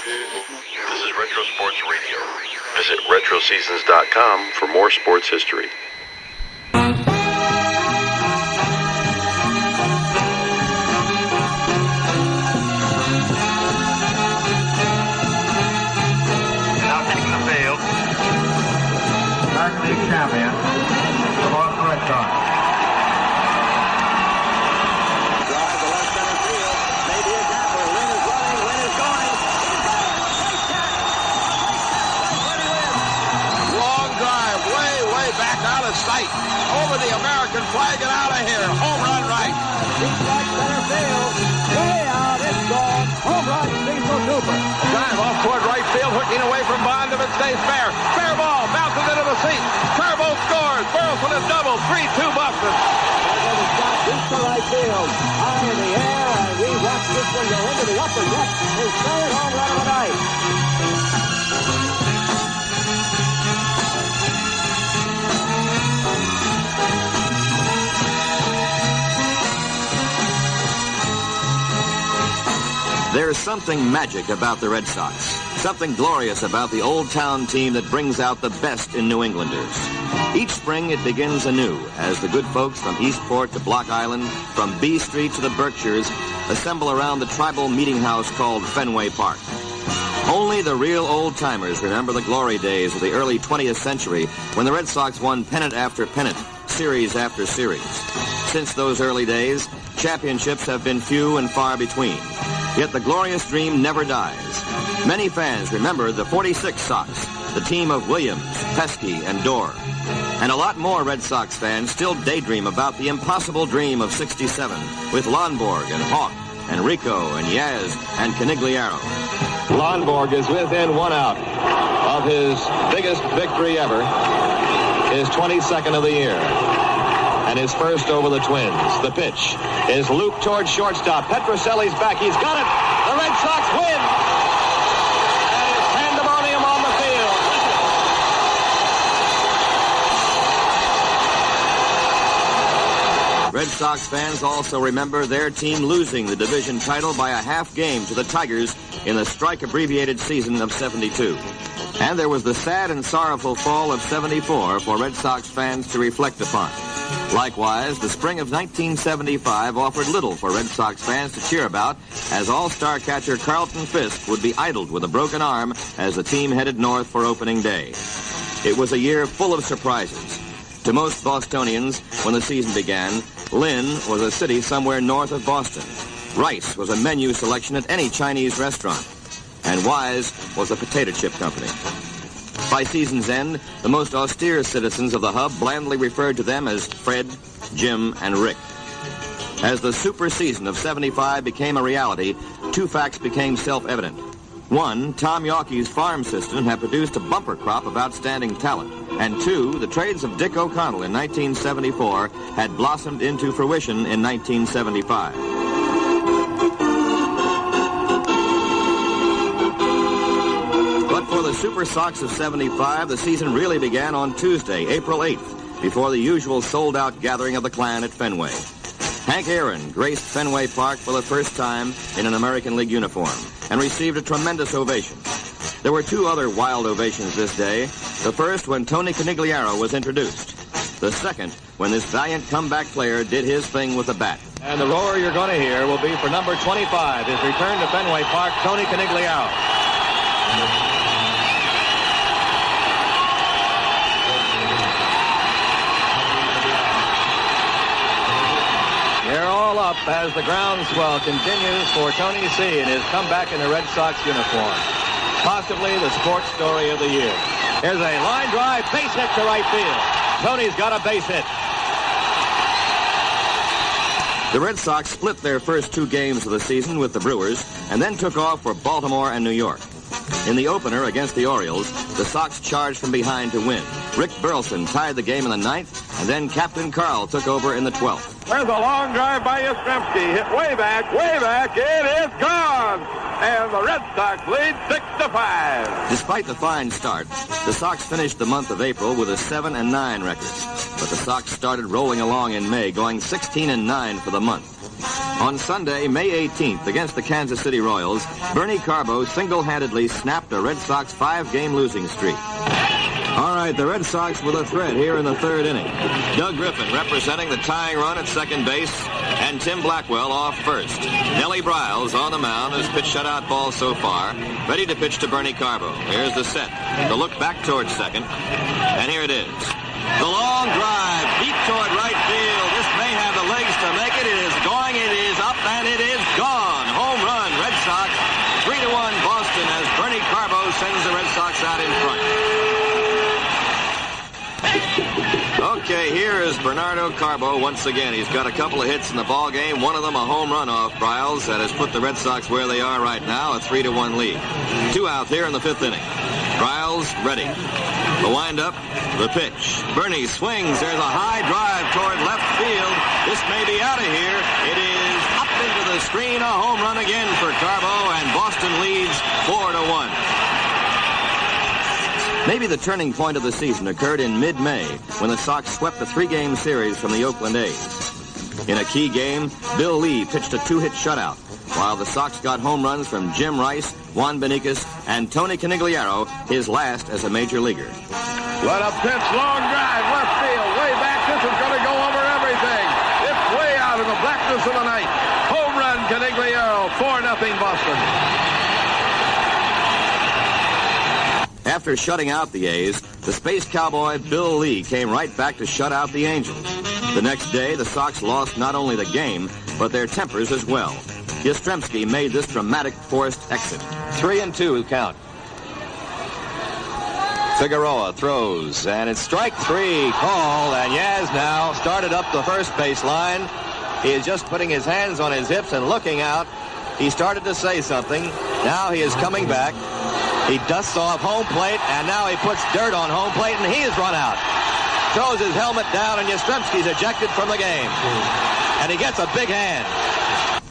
This is Retro Sports Radio. Visit RetroSeasons.com for more sports history. Now taking the field. American League champion, the Boston Red Sox. Drop to the left center field. Maybe a gapper. Lynn is running. Lynn is going. Long drive, way back out of sight. Over the American flag and out of here. Home run right. Deep right center field. Way out. It's gone. Home run. Cecil Cooper. Drive off toward right field, hooking away from Bond if it stays fair. Fair ball, bounces into the seat. Turbo scores. Burleson is double. 3-2 Boston. There's a shot deep to right field. High in the air, and we watch this one go into the upper deck. His third home run of the night. There's something magic about the Red Sox, something glorious about the old town team that brings out the best in New Englanders. Each spring it begins anew as the good folks from Eastport to Block Island, from B Street to the Berkshires, assemble around the tribal meeting house called Fenway Park. Only the real old-timers remember the glory days of the early 20th century when the Red Sox won pennant after pennant, series after series. Since those early days, championships have been few and far between. Yet the glorious dream never dies. Many fans remember the 46 Sox, the team of Williams, Pesky, and Dorr. And a lot more Red Sox fans still daydream about the impossible dream of '67 with Lonborg and Hawk and Rico and Yaz and Canigliaro. Lonborg is within 1 out of his biggest victory ever, his 22nd of the year, and his first over the Twins. The pitch is looped towards shortstop. Petrocelli's back. He's got it. The Red Sox win. And it's pandemonium on the field. Red Sox fans also remember their team losing the division title by a half game to the Tigers in the strike-abbreviated season of '72. And there was the sad and sorrowful fall of '74 for Red Sox fans to reflect upon. Likewise, the spring of 1975 offered little for Red Sox fans to cheer about, as all-star catcher Carlton Fisk would be idled with a broken arm as the team headed north for opening day. It was a year full of surprises. To most Bostonians, when the season began, Lynn was a city somewhere north of Boston. Rice was a menu selection at any Chinese restaurant. And Wise was a potato chip company. By season's end, the most austere citizens of the hub blandly referred to them as Fred, Jim, and Rick. As the super season of '75 became a reality, two facts became self-evident. One, Tom Yawkey's farm system had produced a bumper crop of outstanding talent. And two, the trades of Dick O'Connell in 1974 had blossomed into fruition in 1975. But for the Super Sox of '75, the season really began on Tuesday, April 8th, before the usual sold-out gathering of the clan at Fenway. Hank Aaron graced Fenway Park for the first time in an American League uniform and received a tremendous ovation. There were two other wild ovations this day. The first when Tony Canigliaro was introduced. The second when this valiant comeback player did his thing with the bat. And the roar you're going to hear will be for number 25, his return to Fenway Park, Tony Canigliaro. They're all up as the groundswell continues for Tony C. in his comeback in the Red Sox uniform. Possibly the sports story of the year. Here's a line drive, base hit to right field. Tony's got a base hit. The Red Sox split their first two games of the season with the Brewers and then took off for Baltimore and New York. In the opener against the Orioles, the Sox charged from behind to win. Rick Burleson tied the game in the 9th, and then Captain Carl took over in the 12th. There's a long drive by Yastrzemski. Hit way back. It is gone. And the Red Sox lead 6-5. Despite the fine start, the Sox finished the month of April with a 7-9 record. But the Sox started rolling along in May, going 16-9 for the month. On Sunday, May 18th, against the Kansas City Royals, Bernie Carbo single-handedly snapped a Red Sox 5-game losing streak. All right, the Red Sox with a threat here in the third inning. Doug Griffin representing the tying run at second base, and Tim Blackwell off first. Nellie Briles on the mound has pitched shutout ball so far, ready to pitch to Bernie Carbo. Here's the set. The look back towards second, and here it is. The long drive, deep toward right field. This may have the legs to make it. It is going, it is up, and it is gone. Home run, Red Sox. 3-1 Boston as Bernie Carbo sends the Red Sox out in front. Okay, here is Bernardo Carbo once again. He's got a couple of hits in the ball game. One of them a home run off Briles that has put the Red Sox where they are right now, a 3-1 lead. 2 out here in the 5th inning. Briles ready. The windup, the pitch. Bernie swings. There's a high drive toward left field. This may be out of here. It is up into the screen. A home run again for Carbo, and Boston leads 4-1. Maybe the turning point of the season occurred in mid-May when the Sox swept a 3-game series from the Oakland A's. In a key game, Bill Lee pitched a 2-hit shutout, while the Sox got home runs from Jim Rice, Juan Beniquez, and Tony Conigliaro, his last as a major leaguer. Let a pitch, long drive, left field, way back. This is going to go over everything. It's way out in the blackness of the night. Home run, Conigliaro, 4-0 Boston. After shutting out the A's, the Space Cowboy Bill Lee came right back to shut out the Angels. The next day, the Sox lost not only the game, but their tempers as well. Yastrzemski made this dramatic forced exit. 3-2 count. Figueroa throws, and it's strike 3 called, and Yaz now started up the first base line. He is just putting his hands on his hips and looking out. He started to say something. Now he is coming back. He dusts off home plate, and now he puts dirt on home plate, and he is run out. Throws his helmet down, and Yastrzemski's ejected from the game. And he gets a big hand.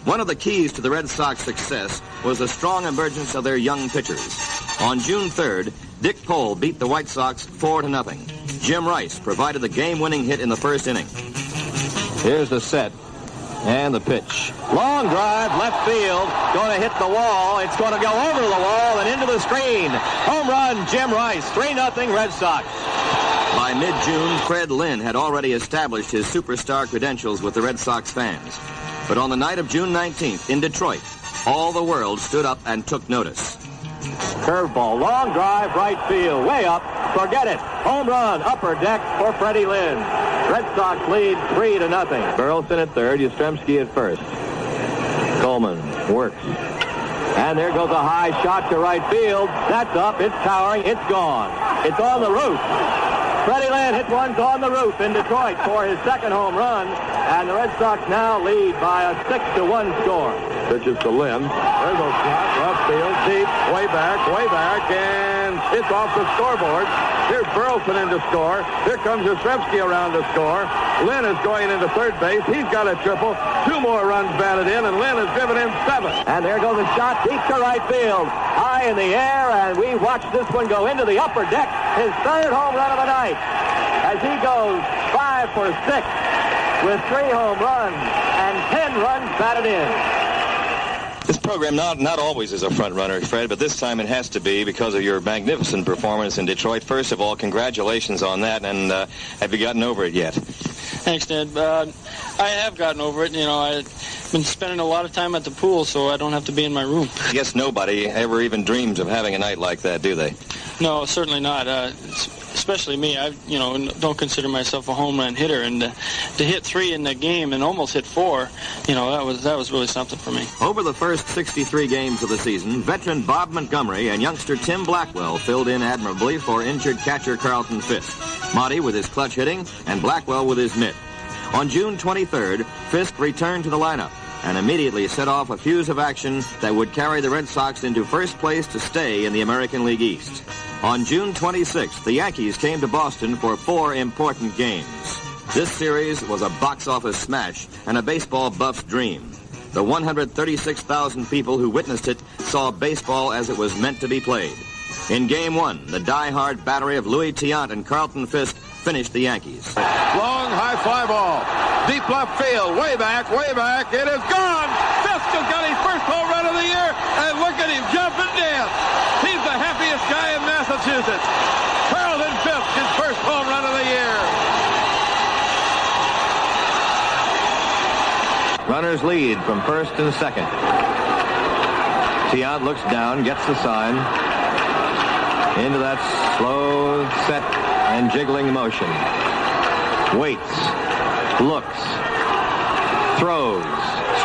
One of the keys to the Red Sox success was the strong emergence of their young pitchers. On June 3rd, Dick Pole beat the White Sox 4-0. Jim Rice provided the game-winning hit in the first inning. Here's the set. And the pitch. Long drive, left field. Going to hit the wall. It's going to go over the wall and into the screen. Home run, Jim Rice. 3-0 Red Sox. By mid-June, Fred Lynn had already established his superstar credentials with the Red Sox fans. But on the night of June 19th in Detroit, all the world stood up and took notice. Curveball, long drive, right field, way up. Forget it. Home run, upper deck for Freddie Lynn. Red Sox lead 3-0. Burleson at third, Yastrzemski at first. Coleman works. And there goes a high shot to right field. That's up, it's towering, it's gone. It's on the roof. Freddie Lynn hit one on the roof in Detroit for his second home run. And the Red Sox now lead by a 6-1 score. Pitches to Lynn. There's a shot, left field, deep, way back, and it's off the scoreboard. Here's Burleson in to score. Here comes Yastrzemski around to score. Lynn is going into third base. He's got a triple. 2 more runs batted in, and Lynn has driven in 7. And there goes a shot deep to right field. High in the air, and we watch this one go into the upper deck. His 3rd home run of the night. As he goes 5 for 6 with 3 home runs and 10 runs batted in. This program not always is a front runner, Fred, but this time it has to be because of your magnificent performance in Detroit. First of all, congratulations on that, and have you gotten over it yet? Thanks, Ned. I have gotten over it. You know, I've been spending a lot of time at the pool, so I don't have to be in my room. I guess nobody ever even dreams of having a night like that, do they? No, certainly not. Especially me. I, don't consider myself a home run hitter, and to hit 3 in the game and almost hit 4, that was really something for me. Over the first 63 games of the season, veteran Bob Montgomery and youngster Tim Blackwell filled in admirably for injured catcher Carlton Fisk. Monty with his clutch hitting and Blackwell with his mitt. On June 23rd, Fisk returned to the lineup and immediately set off a fuse of action that would carry the Red Sox into first place to stay in the American League East. On June 26th, the Yankees came to Boston for 4 important games. This series was a box office smash and a baseball buff's dream. The 136,000 people who witnessed it saw baseball as it was meant to be played. In Game 1, the die-hard battery of Louis Tiant and Carlton Fisk finished the Yankees. Long high fly ball. Deep left field. Way back. It is gone. Fisk has got his first home run of the year. And look at him jump and dance. He's the happiest guy in Massachusetts. Carlton Fisk, his first home run of the year. Runners lead from first and second. Tiant looks down, gets the sign. Into that slow set and jiggling motion. Waits. Looks. Throws.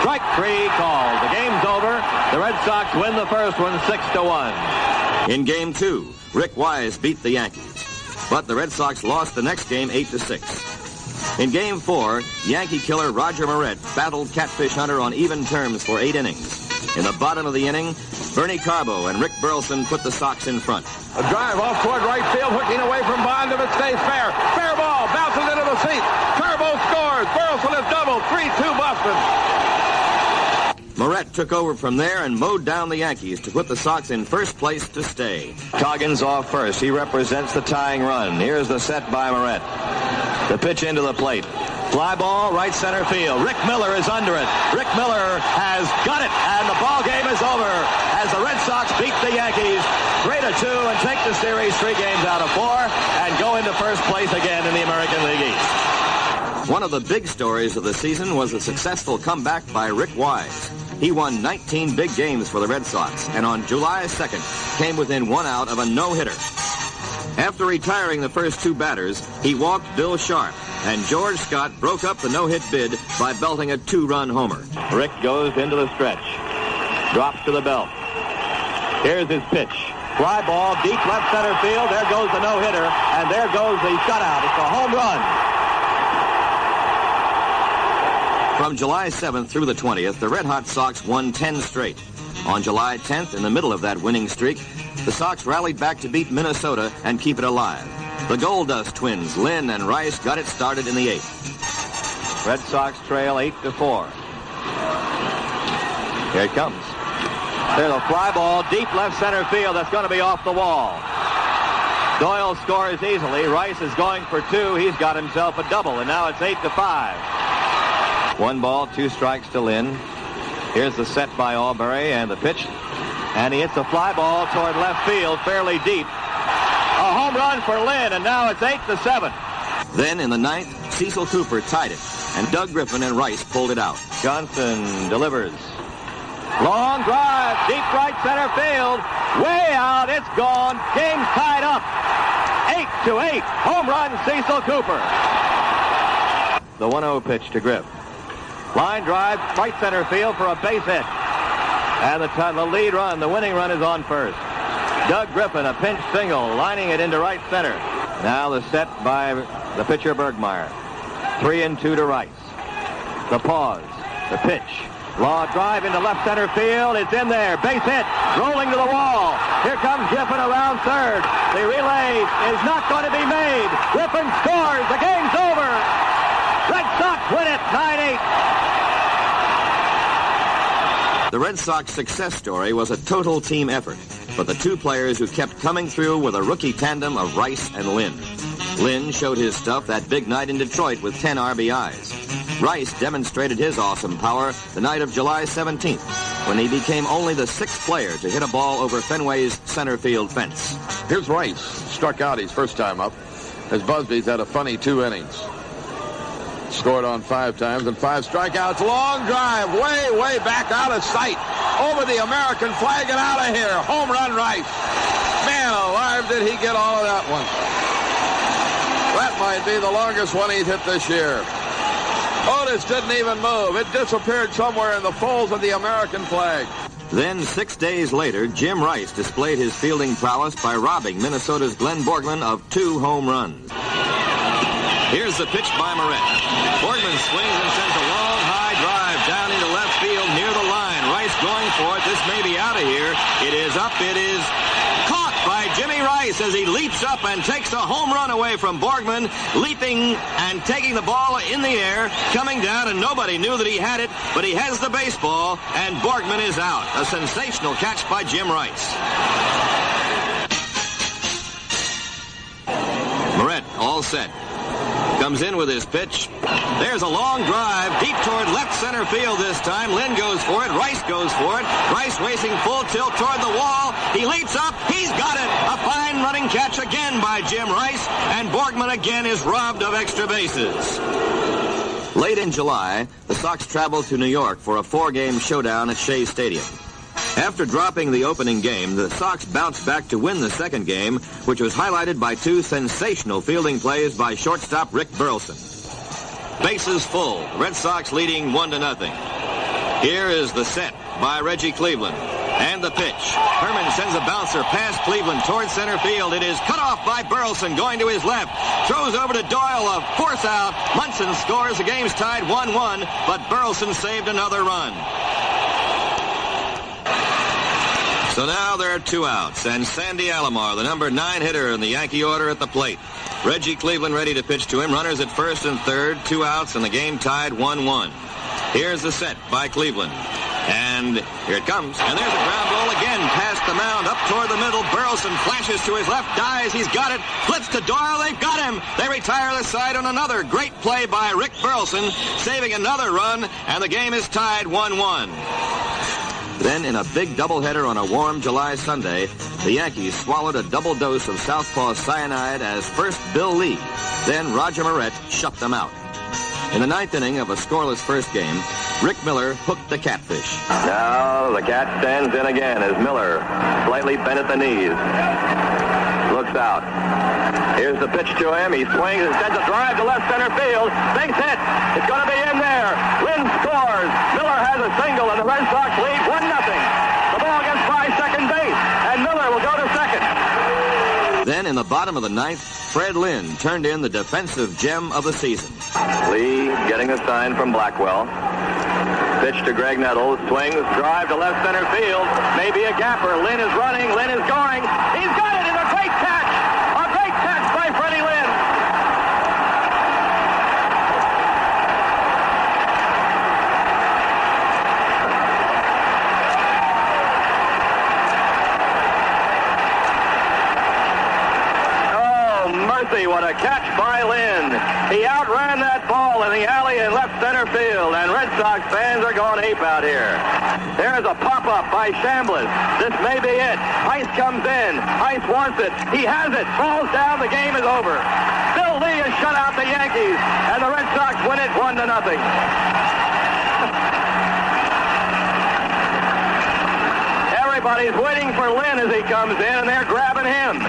Strike three called. The game's over. The Red Sox win the first one 6-1. In game two, Rick Wise beat the Yankees. But the Red Sox lost the next game 8-6. In game four, Yankee killer Roger Moret battled Catfish Hunter on even terms for 8 innings. In the bottom of the inning, Bernie Carbo and Rick Burleson put the Sox in front. A drive off toward right field, hooking away from Bond if it stays fair. Fair ball, bounces into the seat. Carbo scores. Burleson has doubled. 3-2 Boston. Moret took over from there and mowed down the Yankees to put the Sox in first place to stay. Coggins off first. He represents the tying run. Here's the set by Moret. The pitch into the plate. Fly ball, right center field. Rick Miller is under it. Rick Miller has got it, and the ball game is over as the Red Sox beat the Yankees 3-2 and take the series 3 games out of 4 and go into first place again in the American League East. One of the big stories of the season was the successful comeback by Rick Wise. He won 19 big games for the Red Sox, and on July 2nd came within 1 out of a no-hitter. After retiring the first 2 batters, he walked Bill Sharp, and George Scott broke up the no-hit bid by belting a 2-run homer. Rick goes into the stretch, drops to the belt. Here's his pitch. Fly ball, deep left center field. There goes the no-hitter, and there goes the shutout. It's a home run. From July 7th through the 20th, the Red Hot Sox won 10 straight. On July 10th, in the middle of that winning streak, the Sox rallied back to beat Minnesota and keep it alive. The Gold Dust twins, Lynn and Rice, got it started in the 8th. Red Sox trail 8-4. Here it comes. There's a fly ball, deep left center field. That's going to be off the wall. Doyle scores easily. Rice is going for 2. He's got himself a double, and now it's 8-5. 1 ball, 2 strikes to Lynn. Here's the set by Albury and the pitch. And he hits a fly ball toward left field, fairly deep. A home run for Lynn, and now it's 8-7. Then in the 9th, Cecil Cooper tied it, and Doug Griffin and Rice pulled it out. Johnson delivers. Long drive, deep right center field. Way out, it's gone. Game's tied up. 8-8. Home run, Cecil Cooper. The 1-0 pitch to Griff. Line drive, right center field for a base hit. And the lead run, the winning run is on first. Doug Griffin, a pinch single, lining it into right center. Now the set by the pitcher Bergmeyer. 3-2 to Rice. The pause, the pitch. Law drive into left center field. It's in there. Base hit. Rolling to the wall. Here comes Griffin around third. The relay is not going to be made. Griffin scores. The game's over. Red Sox win it 9-8. The Red Sox success story was a total team effort, but the 2 players who kept coming through were the rookie tandem of Rice and Lynn. Lynn showed his stuff that big night in Detroit with 10 RBIs. Rice demonstrated his awesome power the night of July 17th, when he became only the 6th player to hit a ball over Fenway's center field fence. Here's Rice. Struck out his first time up, as Busby's had a funny 2 innings. Scored on 5 times and 5 strikeouts. Long drive, way back out of sight. Over the American flag and out of here. Home run, Rice. Man alive, did he get all of that one. That might be the longest one he's hit this year. Otis didn't even move. It disappeared somewhere in the folds of the American flag. Then 6 days later, Jim Rice displayed his fielding prowess by robbing Minnesota's Glenn Borgman of 2 home runs. Here's the pitch by Moret. Borgman swings and sends a long, high drive down into left field near the line. Rice going for it. This may be out of here. It is up. It is caught by Jimmy Rice as he leaps up and takes a home run away from Borgman, leaping and taking the ball in the air, coming down, and nobody knew that he had it, but he has the baseball, and Borgman is out. A sensational catch by Jim Rice. Moret all set. Comes in with his pitch. There's a long drive deep toward left center field this time. Lynn goes for it. Rice goes for it. Rice racing full tilt toward the wall. He leaps up. He's got it. A fine running catch again by Jim Rice. And Borgman again is robbed of extra bases. Late in July, the Sox traveled to New York for a 4-game showdown at Shea Stadium. After dropping the opening game, the Sox bounced back to win the second game, which was highlighted by 2 sensational fielding plays by shortstop Rick Burleson. Bases full, Red Sox leading 1-0. Here is the set by Reggie Cleveland. And the pitch. Herman sends a bouncer past Cleveland towards center field. It is cut off by Burleson going to his left. Throws over to Doyle, a force out. Munson scores. The game's tied 1-1, but Burleson saved another run. So now there are 2 outs, and Sandy Alomar, the number 9 hitter in the Yankee order, at the plate. Reggie Cleveland ready to pitch to him. Runners at first and third, 2 outs, and the game tied 1-1. Here's the set by Cleveland. And here it comes. And there's a ground ball again past the mound up toward the middle. Burleson flashes to his left, dives. He's got it. Flips to Doyle. They've got him. They retire the side on another great play by Rick Burleson, saving another run, and the game is tied 1-1. Then, in a big doubleheader on a warm July Sunday, the Yankees swallowed a double dose of southpaw cyanide as first Bill Lee, then Roger Moret shut them out. In the 9th inning of a scoreless first game, Rick Miller hooked the catfish. Now the cat stands in again as Miller, slightly bent at the knees, looks out. Here's the pitch to him. He swings and sends a drive to left center field. Base hit. It's going to be in there. Lynn scores. Miller has a single, and the Red Sox lead 1-0. The ball gets by second base, and Miller will go to second. Then, in the bottom of the 9th, Fred Lynn turned in the defensive gem of the season. Lee getting a sign from Blackwell. Pitch to Greg Nettles. Swings, drive to left center field. Maybe a gapper. Lynn is running. Lynn is going. He's got it. It's a great catch. A great catch by Freddie Lynn. What a catch by Lynn. He outran that ball in the alley in left center field, and Red Sox fans are going ape out here. There's a pop-up by Chambliss. This may be it. Ice comes in. Ice wants it. He has it. Falls down. The game is over. Bill Lee has shut out the Yankees, and the Red Sox win it 1-0. Everybody's waiting for Lynn as he comes in, and they're grabbing him.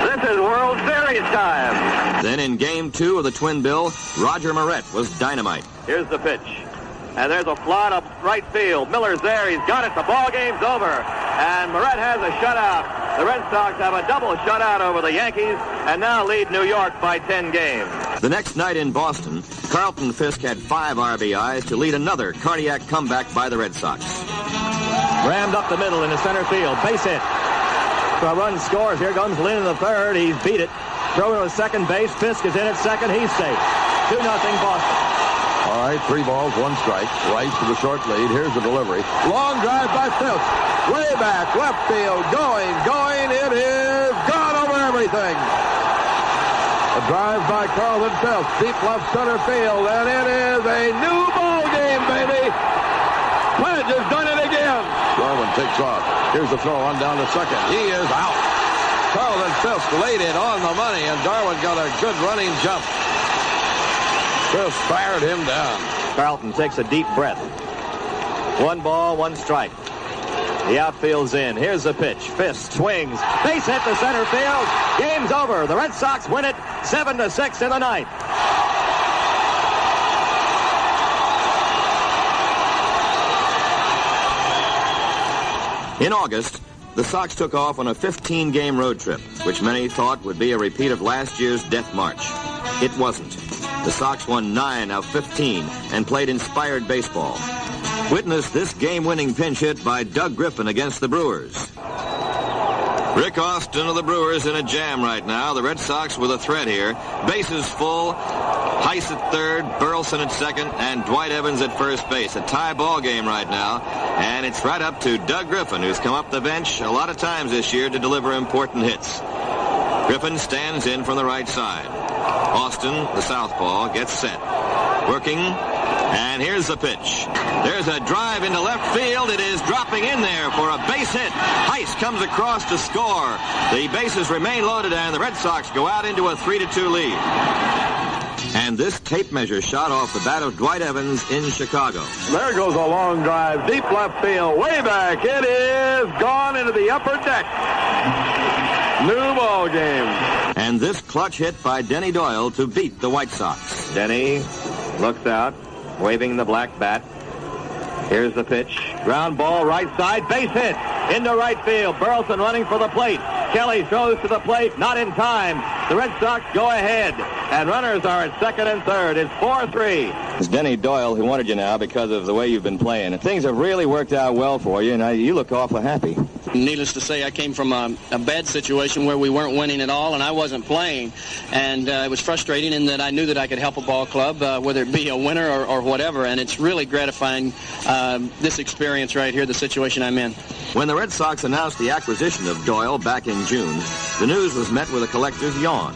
This is World Series time. Then in Game 2 of the Twin Bill, Roger Moret was dynamite. Here's the pitch. And there's a fly up right field. Miller's there. He's got it. The ball game's over. And Moret has a shutout. The Red Sox have a double shutout over the Yankees and now lead New York by 10 games. The next night in Boston, Carlton Fisk had 5 RBIs to lead another cardiac comeback by the Red Sox. Rammed up the middle into center field. Base hit. So a run scores. Here comes Lynn in the third. He's beat it. Throw to second base. Fisk is in at second. He's safe. 2-0 Boston. All right, 3 balls, 1 strike. Rice to the short lead. Here's the delivery. Long drive by Fisk. Way back, left field. Going. It is gone over everything. A drive by Carlton Fisk. Deep left center field. And it is a new ball game, baby. Pledge has done it again. Darwin takes off. Here's the throw on down to second. He is out. Carlton Fisk laid it on the money, and Darwin got a good running jump. Fisk fired him down. Carlton takes a deep breath. 1 ball, 1 strike. The outfield's in. Here's the pitch. Fisk swings. Base hit to center field. Game's over. The Red Sox win it 7-6 in the 9th. In August, the Sox took off on a 15-game road trip, which many thought would be a repeat of last year's Death March. It wasn't. The Sox won 9 of 15 and played inspired baseball. Witness this game-winning pinch hit by Doug Griffin against the Brewers. Rick Austin of the Brewers in a jam right now. The Red Sox with a threat here. Bases full. Heiss at third, Burleson at second, and Dwight Evans at first base. A tie ball game right now, and it's right up to Doug Griffin, who's come up the bench a lot of times this year to deliver important hits. Griffin stands in from the right side. Austin, the southpaw, gets set. Working, and here's the pitch. There's a drive into left field. It is dropping in there for a base hit. Heiss comes across to score. The bases remain loaded, and the Red Sox go out into a 3-2 lead. And this tape measure shot off the bat of Dwight Evans in Chicago. There goes a long drive, deep left field, way back. It is gone into the upper deck. New ball game. And this clutch hit by Denny Doyle to beat the White Sox. Denny looks out, waving the black bat. Here's the pitch. Ground ball, right side, base hit. Into right field. Burleson running for the plate. Kelly throws to the plate, not in time. The Red Sox go ahead, and runners are at second and third. It's 4-3. It's Denny Doyle who wanted you now because of the way you've been playing. And things have really worked out well for you, and you look awful happy. Needless to say, I came from a bad situation where we weren't winning at all, and I wasn't playing. And it was frustrating in that I knew that I could help a ball club, whether it be a winner or whatever. And it's really gratifying, this experience right here, the situation I'm in. When the Red Sox announced the acquisition of Doyle back in June, the news was met with a collector's yawn.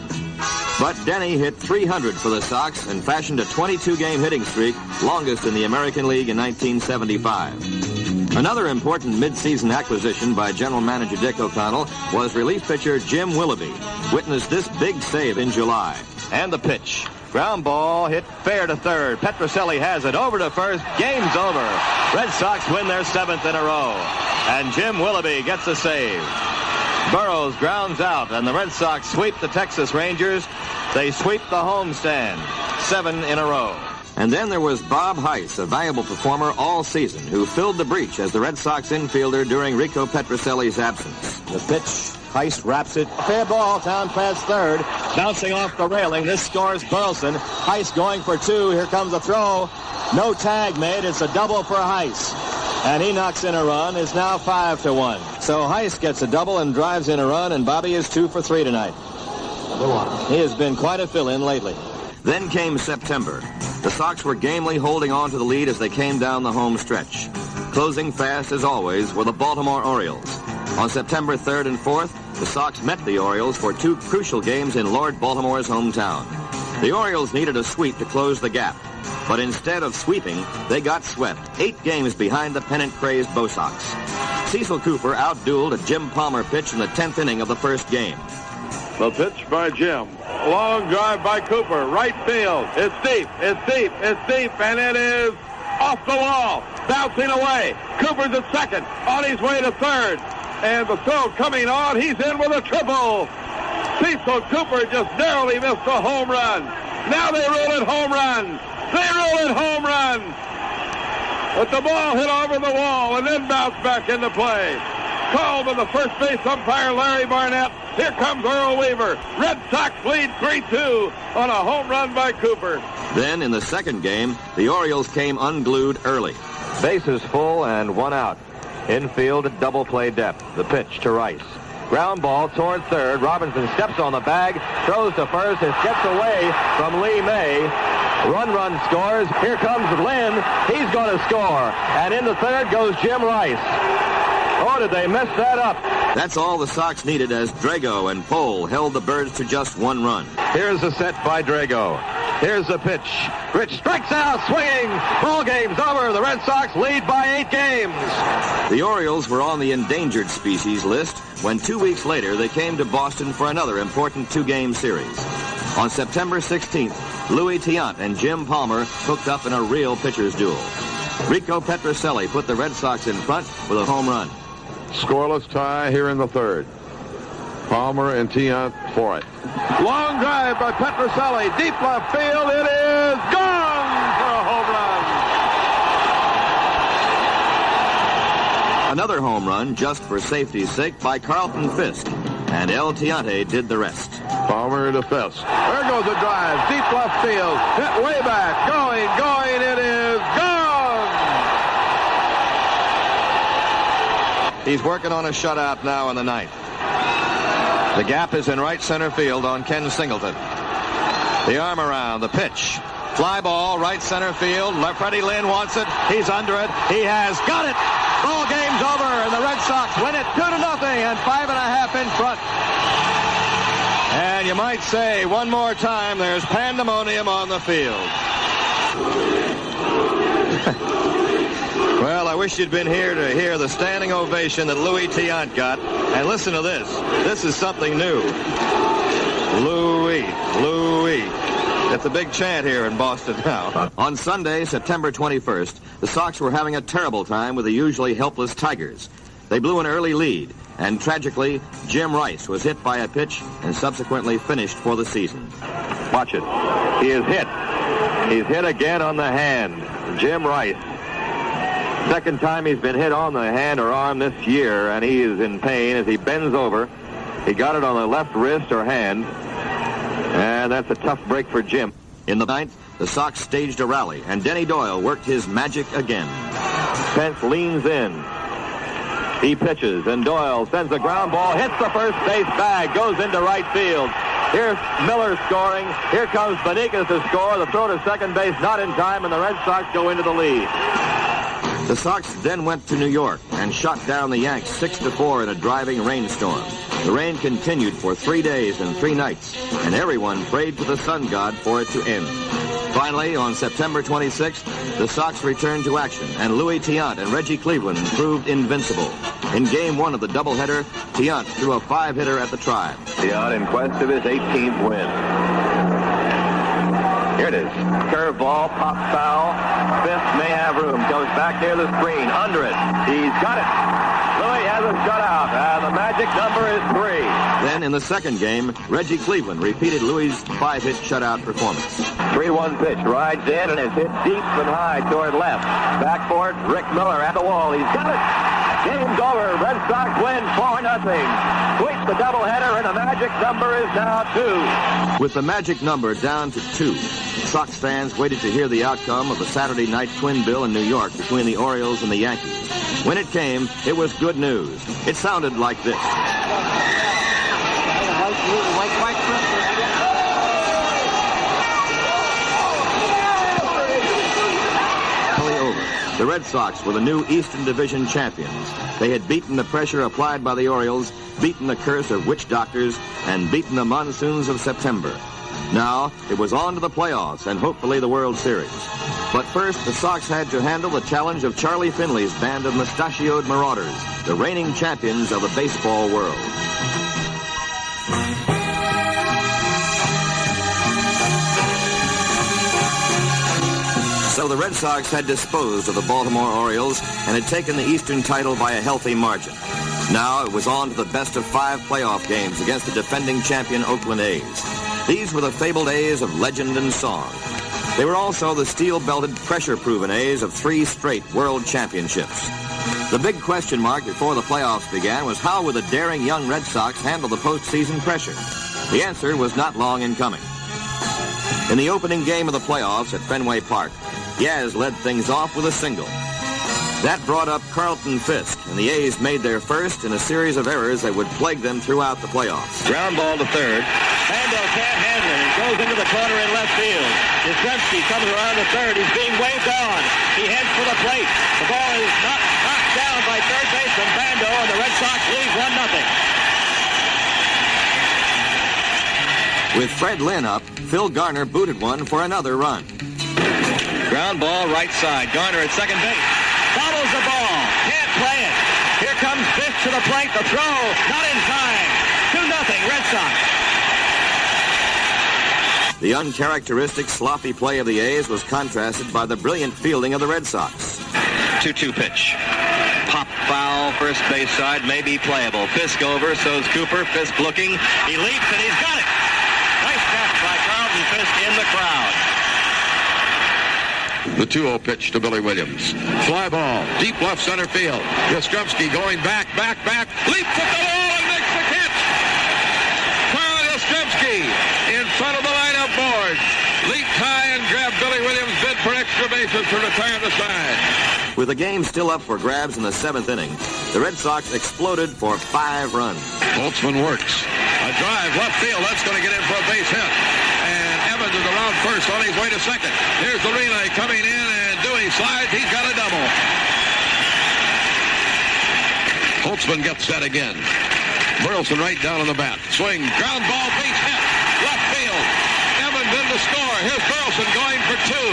But Denny hit .300 for the Sox and fashioned a 22-game hitting streak, longest in the American League in 1975. Another important midseason acquisition by General Manager Dick O'Connell was relief pitcher Jim Willoughby. Witnessed this big save in July. And the pitch. Ground ball hit fair to third. Petrocelli has it over to first. Game's over. Red Sox win their 7th in a row. And Jim Willoughby gets a save. Burroughs grounds out, and the Red Sox sweep the Texas Rangers. They sweep the homestand. 7 in a row. And then there was Bob Heiss, a valuable performer all season, who filled the breach as the Red Sox infielder during Rico Petrocelli's absence. The pitch. Heiss wraps it. Fair ball down past third. Bouncing off the railing. This scores Burleson. Heiss going for 2. Here comes a throw. No tag made. It's a double for Heiss. And he knocks in a run. It's now 5-1. So Heiss gets a double and drives in a run, and Bobby is 2 for 3 tonight. He has been quite a fill-in lately. Then came September. The Sox were gamely holding on to the lead as they came down the home stretch. Closing fast, as always, were the Baltimore Orioles. On September 3rd and 4th, the Sox met the Orioles for 2 crucial games in Lord Baltimore's hometown. The Orioles needed a sweep to close the gap. But instead of sweeping, they got swept, 8 games behind the pennant-crazed Bo Sox. Cecil Cooper outdueled a Jim Palmer pitch in the 10th inning of the first game. The pitch by Jim. Long drive by Cooper. Right field. It's deep. It's deep. It's deep. And it is off the wall. Bouncing away. Cooper's at second. On his way to third. And the throw coming on. He's in with a triple. Cecil Cooper just narrowly missed a home run. Now they rule it home run. They rule it home run. But the ball hit over the wall and then bounced back into play. Called by the first base umpire, Larry Barnett. Here comes Earl Weaver. Red Sox lead 3-2 on a home run by Cooper. Then in the second game, the Orioles came unglued early. Bases full and 1 out. Infield at double play depth. The pitch to Rice. Ground ball toward third. Robinson steps on the bag, throws to first, and gets away from Lee May. Run scores. Here comes Lynn. He's going to score. And in the third goes Jim Rice. Oh, did they mess that up? That's all the Sox needed as Drago and Pohl held the Birds to just 1 run. Here's the set by Drago. Here's the pitch. Rich strikes out, swinging. Ball game's over. The Red Sox lead by 8 games. The Orioles were on the endangered species list when 2 weeks later they came to Boston for another important 2-game series. On September 16th, Louis Tiant and Jim Palmer hooked up in a real pitcher's duel. Rico Petrocelli put the Red Sox in front with a home run. Scoreless tie here in the third. Palmer and Tiant for it. Long drive by Petrocelli. Deep left field. It is gone for a home run. Another home run, just for safety's sake, by Carlton Fisk. And El Tiante did the rest. Palmer to Fisk. There goes the drive. Deep left field. Hit way back. Going. It is gone. He's working on a shutout now in the ninth. The gap is in right center field on Ken Singleton. The arm around, the pitch. Fly ball, right center field. Freddie Lynn wants it. He's under it. He has got it. Ball game's over, and the Red Sox win it 2-0 and 5.5 in front. And you might say one more time, there's pandemonium on the field. Well, I wish you'd been here to hear the standing ovation that Louis Tiant got. And listen to this. This is something new. Louis, Louis. It's a big chant here in Boston now. On Sunday, September 21st, the Sox were having a terrible time with the usually helpless Tigers. They blew an early lead, and tragically, Jim Rice was hit by a pitch and subsequently finished for the season. Watch it. He is hit. He's hit again on the hand. Jim Rice. Second time he's been hit on the hand or arm this year, and he is in pain as he bends over. He got it on the left wrist or hand, and that's a tough break for Jim. In the ninth, the Sox staged a rally, and Denny Doyle worked his magic again. Pence leans in. He pitches, and Doyle sends a ground ball, hits the first base bag, goes into right field. Here's Miller scoring. Here comes Benitez to score. The throw to second base not in time, and the Red Sox go into the lead. The Sox then went to New York and shot down the Yanks 6-4 in a driving rainstorm. The rain continued for 3 days and 3 nights, and everyone prayed to the sun god for it to end. Finally, on September 26th, the Sox returned to action, and Louis Tiant and Reggie Cleveland proved invincible. In Game 1 of the doubleheader, Tiant threw a 5-hitter at the Tribe. Tiant in quest of his 18th win. Here it is. Curveball, pop foul. Fifth may have room. Goes back near the screen. Under it. He's got it. Louis has a shutout, and the magic number is 3. Then in the second game, Reggie Cleveland repeated Louis' 5-hit shutout performance. 3-1 pitch. Rides in and is hit deep and high toward left. Back for it. Rick Miller at the wall. He's got it. Game's over. Red Sox win 4-0. Sweep the doubleheader, and the magic number is now 2. With the magic number down to 2, Sox fans waited to hear the outcome of the Saturday night twin bill in New York between the Orioles and the Yankees. When it came, it was good news. It sounded like this. The Red Sox were the new Eastern Division champions. They had beaten the pressure applied by the Orioles, beaten the curse of witch doctors, and beaten the monsoons of September. Now, it was on to the playoffs and hopefully the World Series. But first, the Sox had to handle the challenge of Charlie Finley's band of mustachioed marauders, the reigning champions of the baseball world. So the Red Sox had disposed of the Baltimore Orioles and had taken the Eastern title by a healthy margin. Now it was on to the best-of-5 playoff games against the defending champion Oakland A's. These were the fabled A's of legend and song. They were also the steel-belted, pressure-proven A's of 3 straight world championships. The big question mark before the playoffs began was how would the daring young Red Sox handle the postseason pressure? The answer was not long in coming. In the opening game of the playoffs at Fenway Park, Yaz led things off with a single. That brought up Carlton Fisk, and the A's made their first in a series of errors that would plague them throughout the playoffs. Ground ball to third. Mandel can't handle it. It goes into the corner in left field. Yastrzemski comes around to third. He's being waved on. He heads for the plate. The ball is knocked down by third baseman Bando, and the Red Sox lead 1-0. With Fred Lynn up, Phil Garner booted one for another run. Ground ball right side. Garner at second base. Follows the ball. Can't play it. Here comes Fisk to the plate. The throw. Not in time. 2-0 Red Sox. The uncharacteristic sloppy play of the A's was contrasted by the brilliant fielding of the Red Sox. 2-2 pitch. Pop foul. First base side. May be playable. Fisk over. So's Cooper. Fisk looking. He leaps and he's got it. Nice catch by Carlton Fisk in the crowd. The 2-0 pitch to Billy Williams. Fly ball, deep left center field. Yastrzemski going back, leaps at the wall and makes the catch. Carl Yastrzemski in front of the lineup board. Leaped high and grabbed Billy Williams' bid for extra bases to retire the side. With the game still up for grabs in the 7th inning, the Red Sox exploded for 5 runs. Holtzman works. A drive left field. That's going to get in for a base hit. Evans is around first on his way to second. Here's the relay coming in, and Dewey slides. He's got a double. Holtzman gets set again. Burleson right down on the bat. Swing, ground ball, base hit. to score. Here's Burleson going for two.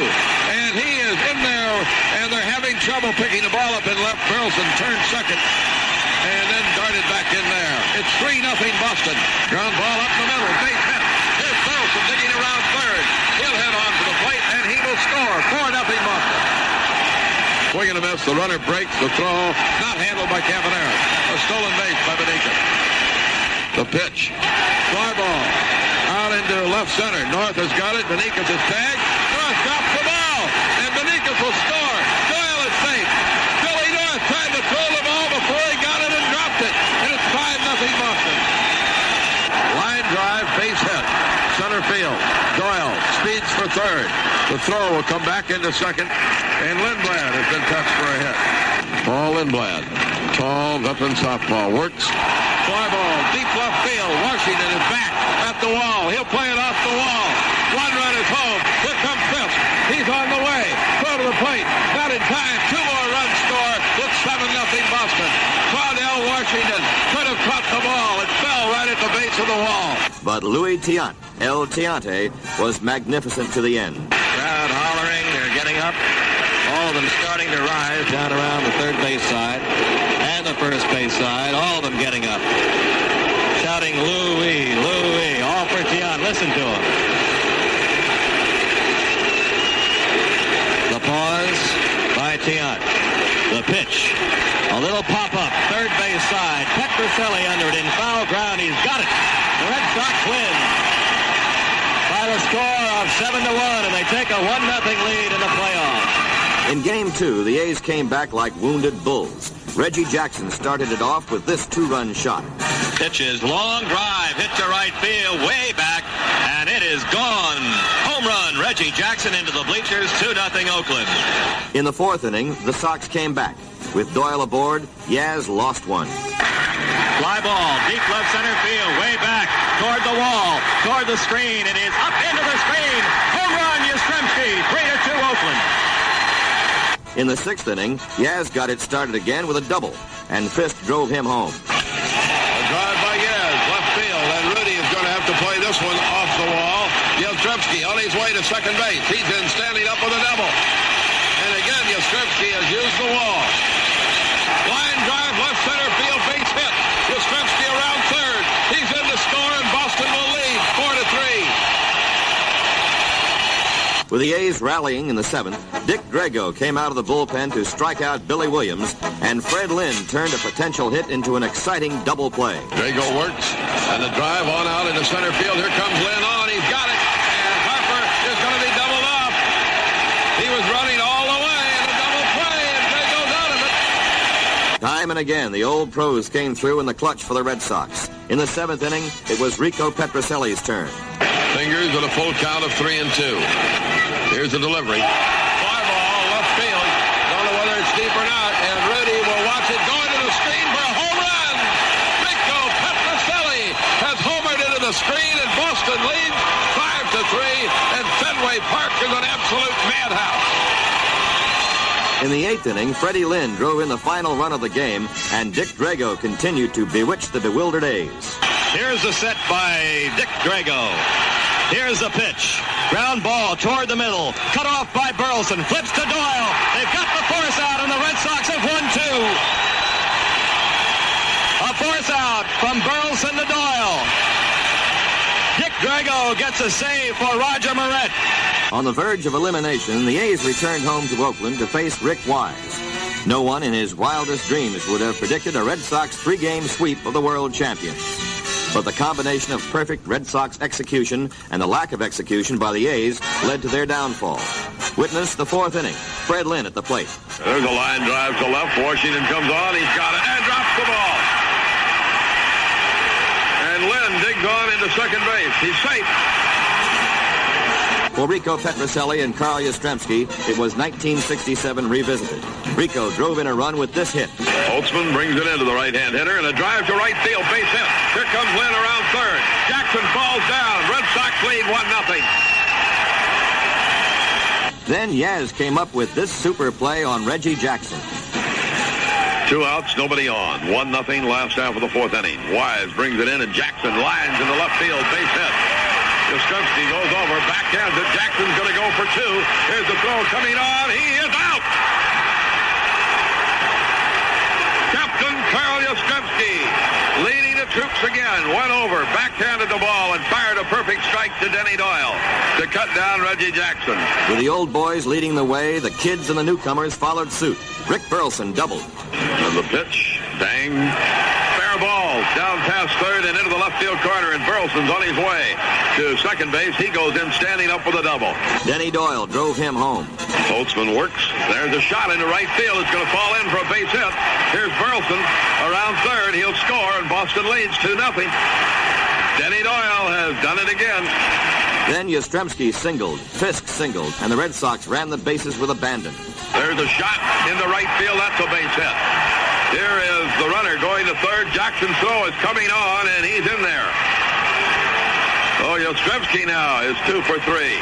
And he is in there, and they're having trouble picking the ball up in left. Burleson turned second and then darted back in there. It's 3-0 Boston. Ground ball up the middle. Base hit. Here's Burleson digging around third. He'll head on to the plate, and he will score. 4-0 Boston. Swing and a miss. The runner breaks the throw. Not handled by Cavanaris. A stolen base by Benica. The pitch. Fly ball. Out into left center. North has got it. Benicas is tagged. North drops the ball. And Benicas will score. Doyle is safe. Billy North tried to throw the ball before he got it and dropped it. And it's 5-0 Boston. Line drive. Base hit. Center field. Doyle speeds for third. The throw will come back into second. And Lindblad has been touched for a hit. Paul Lindblad. Tall veteran softball. Works. Fly ball. Deep left field. Washington is back at the wall. He'll play it off the wall. One run is home. Here comes Fisk. He's on the way. Throw to the plate. Not in time. Two more runs score. It's 7-0 Boston. Claudel Washington could have caught the ball. It fell right at the base of the wall. But Louis Tiant, El Tiante, was magnificent to the end. Crowd hollering. They're getting up. All of them starting to rise down around the third base side and the first base side. All of them getting up. Shouting, Louis, Louis, all for Tiant. Listen to him. The pause by Tiant. The pitch. A little pop-up. Third base side. Petroselli under it in foul ground. He's got it. The Red Sox win by the score of 7-1, and they take a 1-0 lead in the playoffs. In Game 2, the A's came back like wounded bulls. Reggie Jackson started it off with this two-run shot. Pitches, long drive, hit to right field, way back, and it is gone. Home run, Reggie Jackson into the bleachers, 2-0 Oakland. In the fourth inning, the Sox came back. With Doyle aboard, Yaz lost one. Fly ball, deep left center field, way back, toward the wall, toward the screen. It is up into the screen. Home run, Yastrzemski, 3-2 Oakland. In the sixth inning, Yaz got it started again with a double, and Fisk drove him home. A drive by Yaz, left field, and Rudy is going to have to play this one off the wall. Yastrzemski on his way to second base. He's in standing up with a double. And again, Yastrzemski has used the wall. Line drive, left center field, base hit. Yastrzemski around third. He's in to score, and Boston will lead 4-3. With the A's rallying in the seventh, Dick Drago came out of the bullpen to strike out Billy Williams, and Fred Lynn turned a potential hit into an exciting double play. Drago works, and the drive on out into center field. Here comes Lynn on. He's got it, and Harper is going to be doubled up. He was running all the way, and a double play, and Drago's out of it. Time and again, the old pros came through in the clutch for the Red Sox. In the seventh inning, it was Rico Petroselli's turn. Fingers at a full count of 3-2. Here's the delivery. Fly ball, left field. Don't know whether it's deep or not. And Rudy will watch it going to the screen for a home run. Rico Petroselli has homered into the screen, and Boston leads 5-3. And Fenway Park is an absolute madhouse. In the eighth inning, Freddie Lynn drove in the final run of the game, and Dick Drago continued to bewitch the bewildered A's. Here's the set by Dick Drago. Here's the pitch. Ground ball toward the middle. Cut off by Burleson. Flips to Doyle. They've got the force out, and the Red Sox have won two. A force out from Burleson to Doyle. Dick Drago gets a save for Roger Moret. On the verge of elimination, the A's returned home to Oakland to face Rick Wise. No one in his wildest dreams would have predicted a Red Sox three-game sweep of the world champions. But the combination of perfect Red Sox execution and the lack of execution by the A's led to their downfall. Witness the fourth inning. Fred Lynn at the plate. There's a line drive to left. Washington comes on. He's got it and drops the ball. And Lynn digs on into second base. He's safe. For Rico Petroselli and Carl Yastrzemski, it was 1967 revisited. Rico drove in a run with this hit. Holtzman brings it into the right-hand hitter, and a drive to right field, base hit. Here comes Lynn around third. Jackson falls down. Red Sox lead 1-0. Then Yaz came up with this super play on Reggie Jackson. 2 outs, nobody on. 1-0 last half of the fourth inning. Wise brings it in, and Jackson lines in the left field, base hit. Yastrzemski goes over, backhanded. Jackson's going to go for two. Here's the throw coming on. He is out. Captain Carl Yastrzemski, leading the troops again, went over, backhanded the ball, and fired a perfect strike to Denny Doyle to cut down Reggie Jackson. With the old boys leading the way, the kids and the newcomers followed suit. Rick Burleson doubled. And the pitch, bang, fair ball, down past third and into the left field corner, and Burleson's on his way to second base. He goes in standing up with a double. Denny Doyle drove him home. Holtzman works. There's a shot into right field. It's going to fall in for a base hit. Here's Burleson around third. He'll score, and Boston leads 2-0. Denny Doyle has done it again. Then Yastrzemski singled, Fisk singled, and the Red Sox ran the bases with abandon. There's a shot into right field. That's a base hit. Here is the runner going to third. Jackson's throw is coming on, and he's in there. Oh, Yastrzemski now is 2 for 3.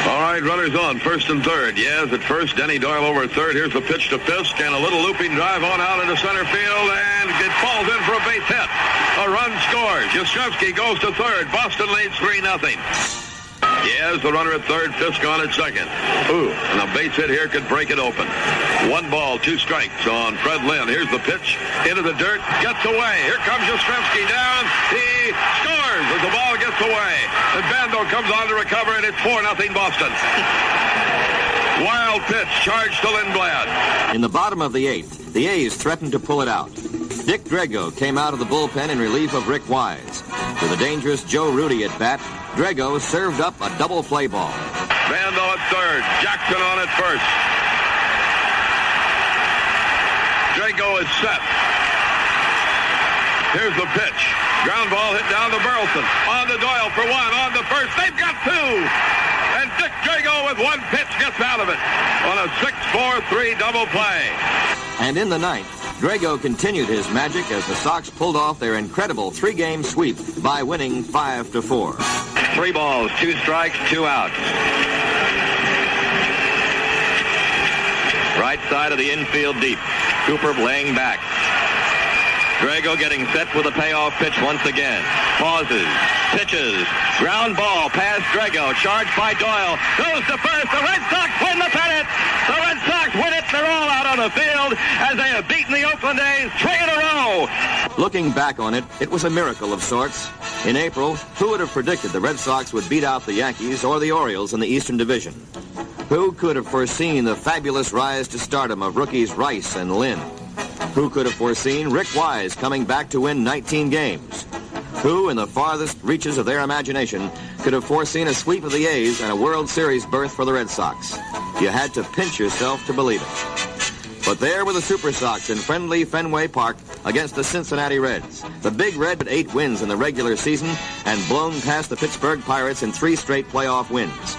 All right, runners on, first and third. Yes, at first, Denny Doyle over at third. Here's the pitch to Fisk, and a little looping drive on out into center field, and it falls in for a base hit. A run scores. Yastrzemski goes to third. Boston leads 3-0. Yes, the runner at third, Fisk on at second. Ooh, and a base hit here could break it open. 1 ball, 2 strikes on Fred Lynn. Here's the pitch into the dirt, gets away. Here comes Yastrzemski down. He scores as the ball gets away. And Bando comes on to recover, and it's 4-0 Boston. Wild pitch, charged to Lindblad. In the bottom of the 8th, the A's threatened to pull it out. Dick Drago came out of the bullpen in relief of Rick Wise. With a dangerous Joe Rudy at bat, Drago served up a double play ball. Bando at third, Jackson on at first. Drago is set. Here's the pitch. Ground ball hit down to Burleson. On to Doyle for 1, on to first. They've got 2. And Dick Drago with 1 pitch gets out of it on a 6-4-3 double play. And in the 9th, Drago continued his magic as the Sox pulled off their incredible 3-game sweep by winning 5-4. 3 balls, 2 strikes, 2 outs. Right side of the infield deep. Cooper laying back. Drago getting set with a payoff pitch once again. Pauses. Pitches. Ground ball past Drago. Charged by Doyle. Goes to first. The Red Sox win the pennant. The Red Sox win it. They're all out on the field as they have beaten the Oakland A's 3 in a row. Looking back on it, it was a miracle of sorts. In April, who would have predicted the Red Sox would beat out the Yankees or the Orioles in the Eastern Division? Who could have foreseen the fabulous rise to stardom of rookies Rice and Lynn? Who could have foreseen Rick Wise coming back to win 19 games? Who, in the farthest reaches of their imagination, could have foreseen a sweep of the A's and a World Series berth for the Red Sox? You had to pinch yourself to believe it. But there were the Super Sox in friendly Fenway Park against the Cincinnati Reds. The Big Red had 8 wins in the regular season and blown past the Pittsburgh Pirates in 3 straight playoff wins.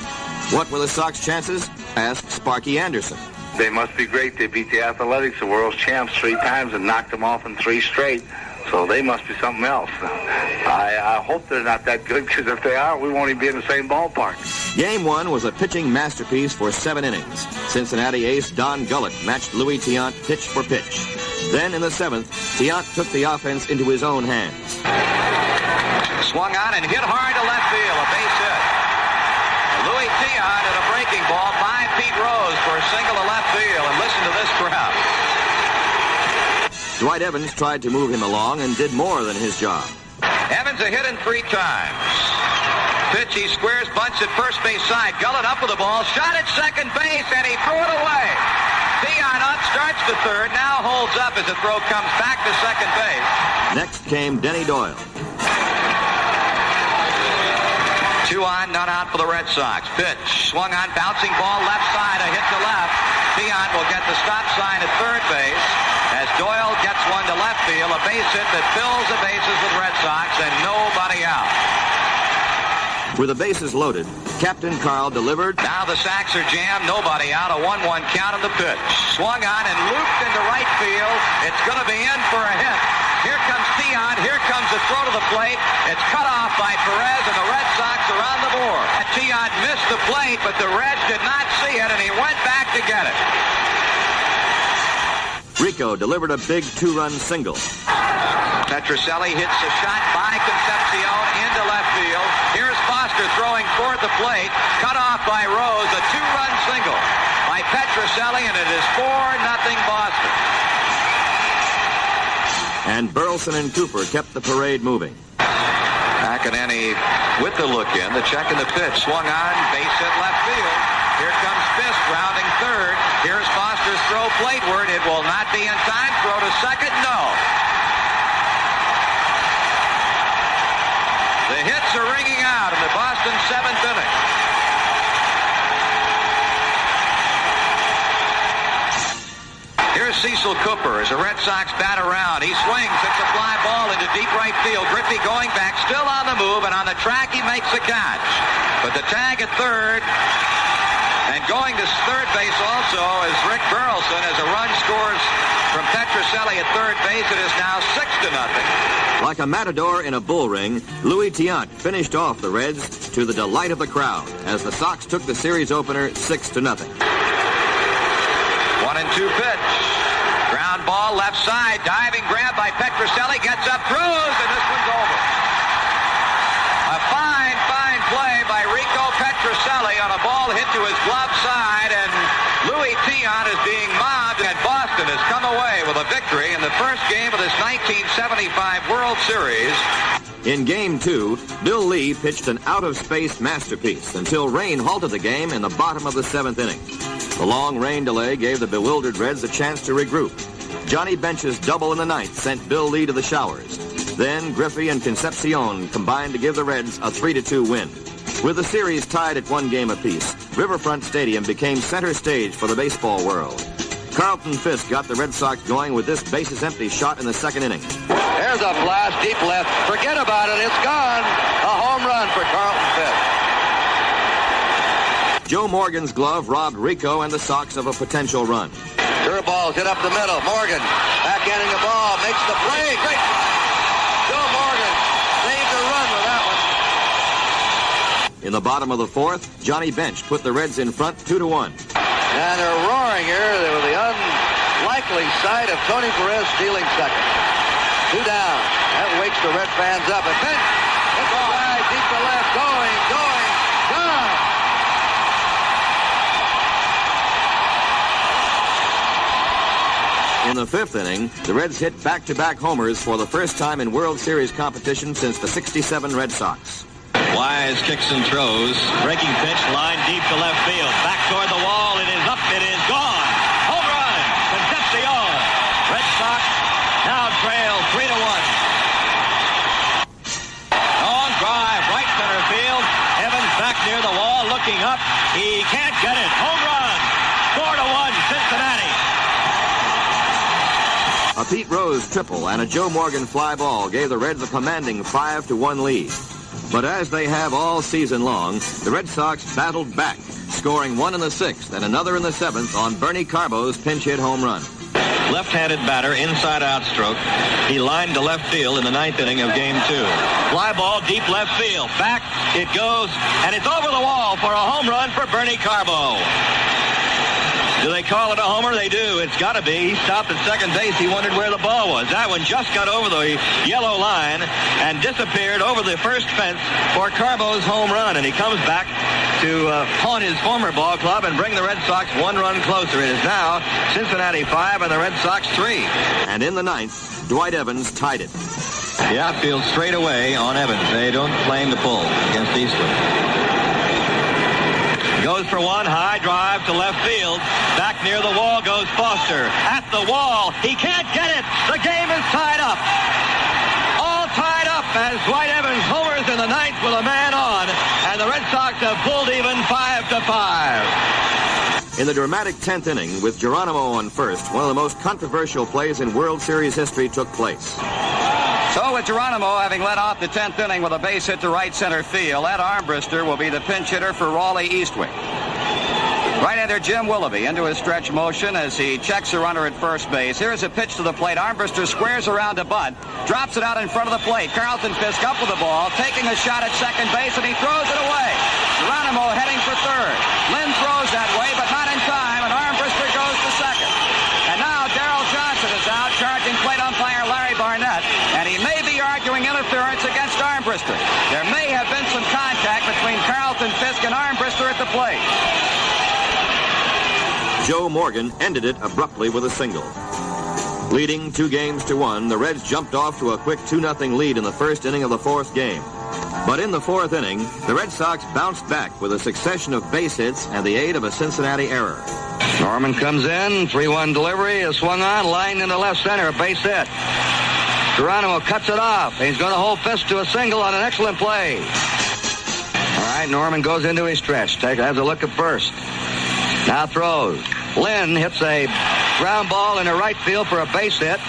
What were the Sox chances? Asked Sparky Anderson. They must be great. They beat the Athletics, the world's champs, 3 times and knocked them off in 3 straight. So they must be something else. I hope they're not that good, because if they are, we won't even be in the same ballpark. Game 1 was a pitching masterpiece for 7 innings. Cincinnati ace Don Gullett matched Louis Tiant pitch for pitch. Then in the 7th, Tiant took the offense into his own hands. Swung on and hit hard to left field, a base hit. Louis Tiant at a breaking ball, 5 feet rose for a single to left field, and listen to this crowd. Dwight Evans tried to move him along and did more than his job. Evans a hit in 3 times. Pitch, he squares, bunts at first base side. Gullett up with the ball, shot at second base, and he threw it away. Tiant up, starts to third, now holds up as the throw comes back to second base. Next came Denny Doyle. 2 on, none out for the Red Sox. Pitch, swung on, bouncing ball, left side, a hit to left. Tiant will get the stop sign at third base as Doyle gets one to left field, a base hit that fills the bases with Red Sox and nobody out. With the bases loaded, Captain Carl delivered. Now the sacks are jammed, nobody out, a 1-1 count on the pitch. Swung on and looped into right field. It's going to be in for a hit. Here comes Tiant, here comes the throw to the plate. It's cut off by Perez, and the Red Sox are on the board. Tiant missed the plate, but the Reds did not see it, and he went back to get it. Rico delivered a big 2-run single. Petrocelli hits a shot by Concepcion into left field. Here's Foster throwing toward the plate. Cut off by Rose. A two-run single by Petrocelli, and it is 4-0 Boston. And Burleson and Cooper kept the parade moving. McEnany with the look in. The check and the pitch. Swung on. Base hit left field. Here comes Fisk rounding third. Here's Foster's throw plateward. It will not be in time. Throw to second. No. The hits are ringing out in the Boston 7th inning. Here's Cecil Cooper as the Red Sox bat around. He swings, hits a fly ball into deep right field. Griffey going back, still on the move, and on the track he makes the catch. But the tag at third, and going to third base also is Rick Burleson as a run scores from Petrocelli at third base. It is now 6-0. Like a matador in a bull ring, Louis Tiant finished off the Reds to the delight of the crowd as the Sox took the series opener 6-0. 1-2 pitch. Ground ball left side. Diving grab by Petrocelli. Gets up, throws, and this one's over. A fine play by Rico Petrocelli on a ball hit to his glove side, and Louis Tiant is being mobbed, and Boston has come away with a victory in the first game of this 1975 World Series. In Game 2, Bill Lee pitched an out-of-space masterpiece until rain halted the game in the bottom of the 7th inning. The long rain delay gave the bewildered Reds a chance to regroup. Johnny Bench's double in the 9th sent Bill Lee to the showers. Then Griffey and Concepcion combined to give the Reds a 3-2 win. With the series tied at 1 game apiece, Riverfront Stadium became center stage for the baseball world. Carlton Fisk got the Red Sox going with this bases-empty shot in the 2nd inning. There's a blast deep left. Forget about it. It's gone. A home run for Carlton Fisk. Joe Morgan's glove robbed Rico and the Sox of a potential run. Curveballs hit up the middle. Morgan backhanding the ball. Makes the play. Great play. Joe Morgan saved a run with that one. In the bottom of the 4th, Johnny Bench put the Reds in front 2-1. And they're roaring here. They were the unlikely sight of Tony Perez stealing second. 2 down. That wakes the Red fans up. And Bench hits a fly deep to left. Going, gone. In the 5th inning, the Reds hit back-to-back homers for the first time in World Series competition since the '67 Red Sox. Wise kicks and throws. Breaking pitch, line deep to left field. Back toward the wall. It is up. It is gone. Home run. Concepcion. Red Sox now trail 3-1. Long drive, right center field. Evans back near the wall, looking up. He can't get it. Home run. 4-1, Cincinnati. A Pete Rose triple and a Joe Morgan fly ball gave the Reds a commanding 5-1 lead. But as they have all season long, the Red Sox battled back, scoring one in the 6th and another in the 7th on Bernie Carbo's pinch hit home run. Left-handed batter, inside-out stroke. He lined to left field in the 9th inning of Game 2. Fly ball, deep left field. Back it goes, and it's over the wall for a home run for Bernie Carbo. Do they call it a homer? They do. It's got to be. He stopped at second base. He wondered where the ball was. That one just got over the yellow line and disappeared over the first fence for Carbo's home run. And he comes back to haunt his former ball club and bring the Red Sox 1 run closer. It is now Cincinnati 5 and the Red Sox 3. And in the 9th, Dwight Evans tied it. The outfield straight away on Evans. They don't claim the pull against Eastwood. Goes for one, high drive to left field. Back near the wall goes Foster. At the wall, he can't get it. The game is tied up. All tied up as Dwight Evans homers in the 9th with a man on. And the Red Sox have pulled even 5-5. In the dramatic 10th inning, with Geronimo on first, one of the most controversial plays in World Series history took place. So with Geronimo having led off the 10th inning with a base hit to right center field, Ed Armbruster will be the pinch hitter for Raleigh Eastwick. Right-hander Jim Willoughby into his stretch motion as he checks the runner at first base. Here's a pitch to the plate. Armbruster squares around to bunt, drops it out in front of the plate. Carlton Fisk up with the ball, taking a shot at second base, and he throws it away. Geronimo heading for third. Lynn throws that way, but not in time, and Armbruster goes to second. And now Darrell Johnson is out, charging plate umpire Larry Barnett, and he interference against Armbruster. There may have been some contact between Carlton Fisk and Armbruster at the plate. Joe Morgan ended it abruptly with a single. Leading 2-1, the Reds jumped off to a quick 2-0 lead in the first inning of the fourth game. But in the fourth inning, the Red Sox bounced back with a succession of base hits and the aid of a Cincinnati error. Norman comes in, 3-1 delivery, is swung on, line into left center, a base hit. Geronimo cuts it off. He's going to hold Fisk to a single on an excellent play. All right, Norman goes into his stretch. Has a look at first. Now throws. Lynn hits a ground ball into right field for a base hit.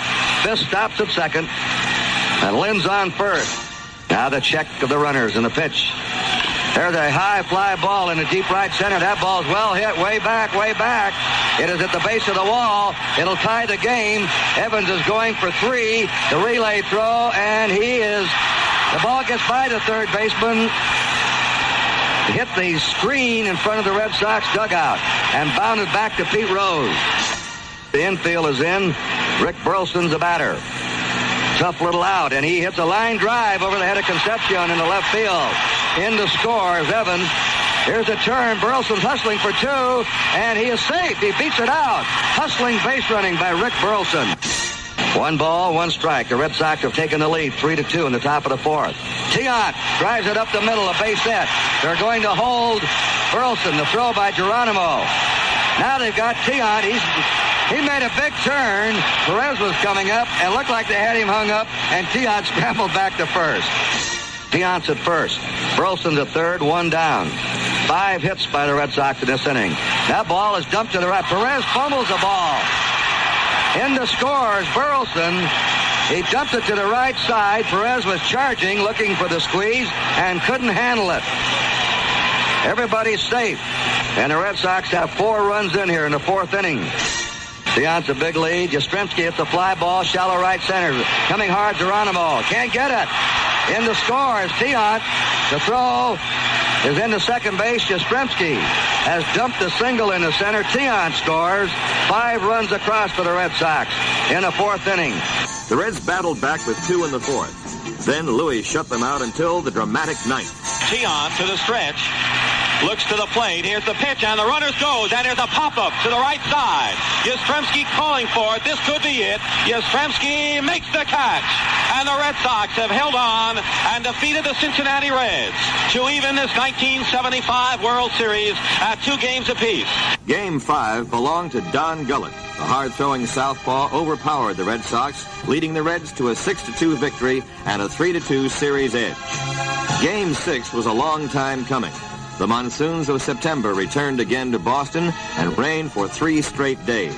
Fisk stops at second. And Lynn's on first. Now the check of the runners and the pitch. There's a high fly ball in the deep right center. That ball's well hit, way back, way back. It is at the base of the wall. It'll tie the game. Evans is going for 3. The relay throw, and the ball gets by the third baseman. Hit the screen in front of the Red Sox dugout and bounded back to Pete Rose. The infield is in. Rick Burleson's the batter. Tough little out, and he hits a line drive over the head of Concepcion in the left field. In to score is Evans. Here's a turn. Burleson's hustling for 2, and he is safe. He beats it out. Hustling base running by Rick Burleson. 1 ball, 1 strike. The Red Sox have taken the lead 3-2 in the top of the fourth. Tiant drives it up the middle, a base hit. They're going to hold Burleson. The throw by Geronimo. Now they've got Tiant. He made a big turn. Perez was coming up and looked like they had him hung up, and Tiant scrambled back to first. Tiant's at first. Burleson's at third, 1 down. 5 hits by the Red Sox in this inning. That ball is dumped to the right. Perez fumbles the ball. Into scores Burleson. He dumped it to the right side. Perez was charging, looking for the squeeze, and couldn't handle it. Everybody's safe. And the Red Sox have 4 runs in here in the fourth inning. Tiant's a big lead. Yastrzemski hits a fly ball, shallow right center. Coming hard, Geronimo. Can't get it. In the score is Tiant. The throw is into second base. Yastrzemski has dumped a single in the center. Tiant scores. 5 runs across for the Red Sox in the fourth inning. The Reds battled back with 2 in the fourth. Then Louis shut them out until the dramatic ninth. Tiant to the stretch. Looks to the plate. Here's the pitch, and the runners goes, and there's a pop-up to the right side. Yastrzemski calling for it. This could be it. Yastrzemski makes the catch, and the Red Sox have held on and defeated the Cincinnati Reds to even this 1975 World Series at 2 games apiece. Game 5 belonged to Don Gullett. The hard-throwing southpaw overpowered the Red Sox, leading the Reds to a 6-2 victory and a 3-2 series edge. Game 6 was a long time coming. The monsoons of September returned again to Boston and rained for 3 straight days.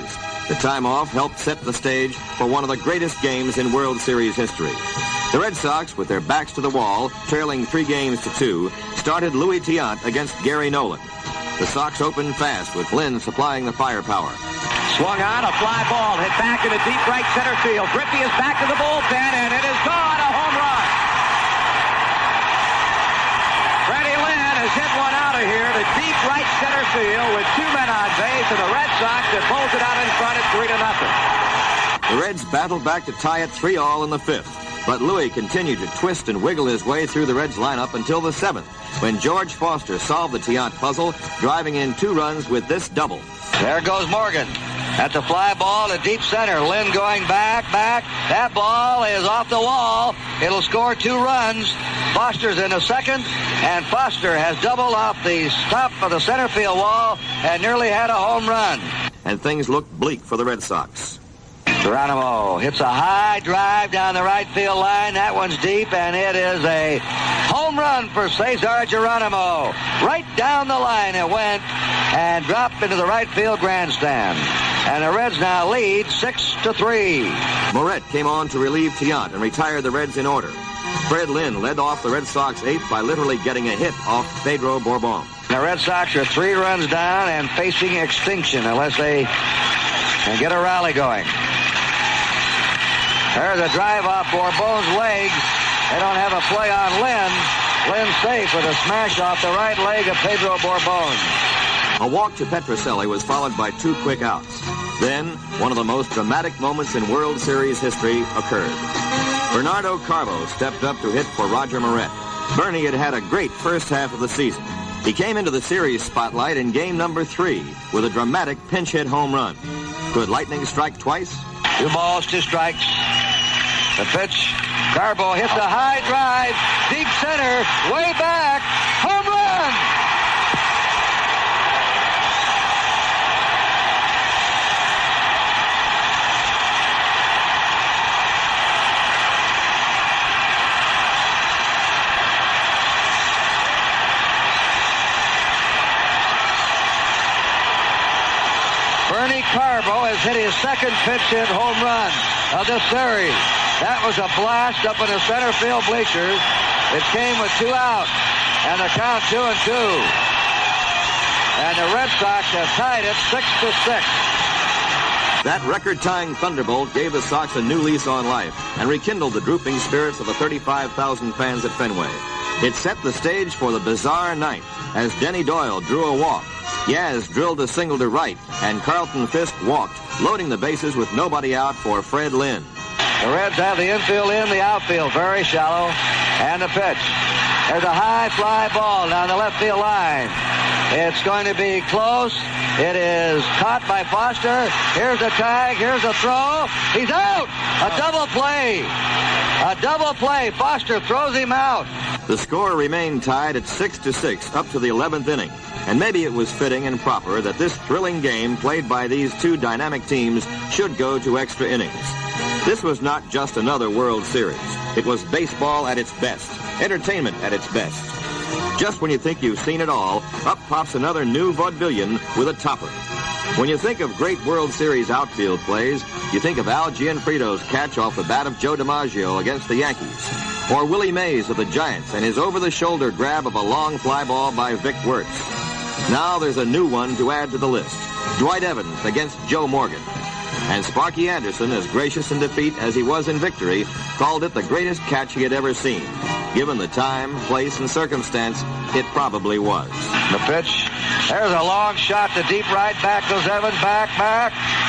The time off helped set the stage for one of the greatest games in World Series history. The Red Sox, with their backs to the wall, trailing 3-2, started Louis Tiant against Gary Nolan. The Sox opened fast with Lynn supplying the firepower. Swung on, a fly ball, hit back into deep right center field. Griffey is back to the bullpen, and it is gone, a home run. Freddie Lynn has hit one out of here to deep right center field with 2 men on base, and the Red Sox have bolted out in front at 3-0. The Reds battled back to tie it 3-all in the 5th, but Louis continued to twist and wiggle his way through the Reds lineup until the 7th, when George Foster solved the Tiant puzzle, driving in 2 runs with this double. There goes Morgan. At the fly ball to deep center. Lynn going back. That ball is off the wall. It'll score 2 runs. Foster's in the second, and Foster has doubled off the top of the center field wall and nearly had a home run. And things looked bleak for the Red Sox. Geronimo hits a high drive down the right field line. That one's deep, and it is a home run for Cesar Geronimo. Right down the line it went and dropped into the right field grandstand. And the Reds now lead 6-3. Moret came on to relieve Tiant and retire the Reds in order. Fred Lynn led off the Red Sox 8th by literally getting a hit off Pedro Bourbon. The Red Sox are 3 runs down and facing extinction unless they can get a rally going. There's a drive off Bourbon's legs. They don't have a play on Lynn. Lynn safe with a smash off the right leg of Pedro Bourbon. A walk to Petrocelli was followed by 2 quick outs. Then, one of the most dramatic moments in World Series history occurred. Bernardo Carbo stepped up to hit for Roger Moret. Bernie had had a great first half of the season. He came into the series spotlight in game number 3 with a dramatic pinch hit home run. Could lightning strike twice? 2 balls, 2 strikes. The pitch. Carbo hits a high drive. Deep center. Way back. Home run! Bernie Carbo has hit his second pinch hit home run of the series. That was a blast up in the center field bleachers. It came with 2 outs, and the count 2-2. And the Red Sox have tied it 6-6. That record-tying thunderbolt gave the Sox a new lease on life and rekindled the drooping spirits of the 35,000 fans at Fenway. It set the stage for the bizarre ninth as Denny Doyle drew a walk. Yaz drilled a single to right, and Carlton Fisk walked, loading the bases with nobody out for Fred Lynn. The Reds have the infield in, the outfield very shallow, and the pitch. There's a high fly ball down the left field line. It's going to be close. It is caught by Foster. Here's a tag. Here's a throw. He's out. A double play. A double play. Foster throws him out. The score remained tied at 6-6 up to the 11th inning. And maybe it was fitting and proper that this thrilling game played by these 2 dynamic teams should go to extra innings. This was not just another World Series. It was baseball at its best, entertainment at its best. Just when you think you've seen it all, up pops another new vaudevillian with a topper. When you think of great World Series outfield plays, you think of Al Gianfrido's catch off the bat of Joe DiMaggio against the Yankees, or Willie Mays of the Giants and his over-the-shoulder grab of a long fly ball by Vic Wertz. Now there's a new one to add to the list. Dwight Evans against Joe Morgan. And Sparky Anderson, as gracious in defeat as he was in victory, called it the greatest catch he had ever seen. Given the time, place, and circumstance, it probably was. The pitch. There's a long shot to deep right. Back goes Evans. Back.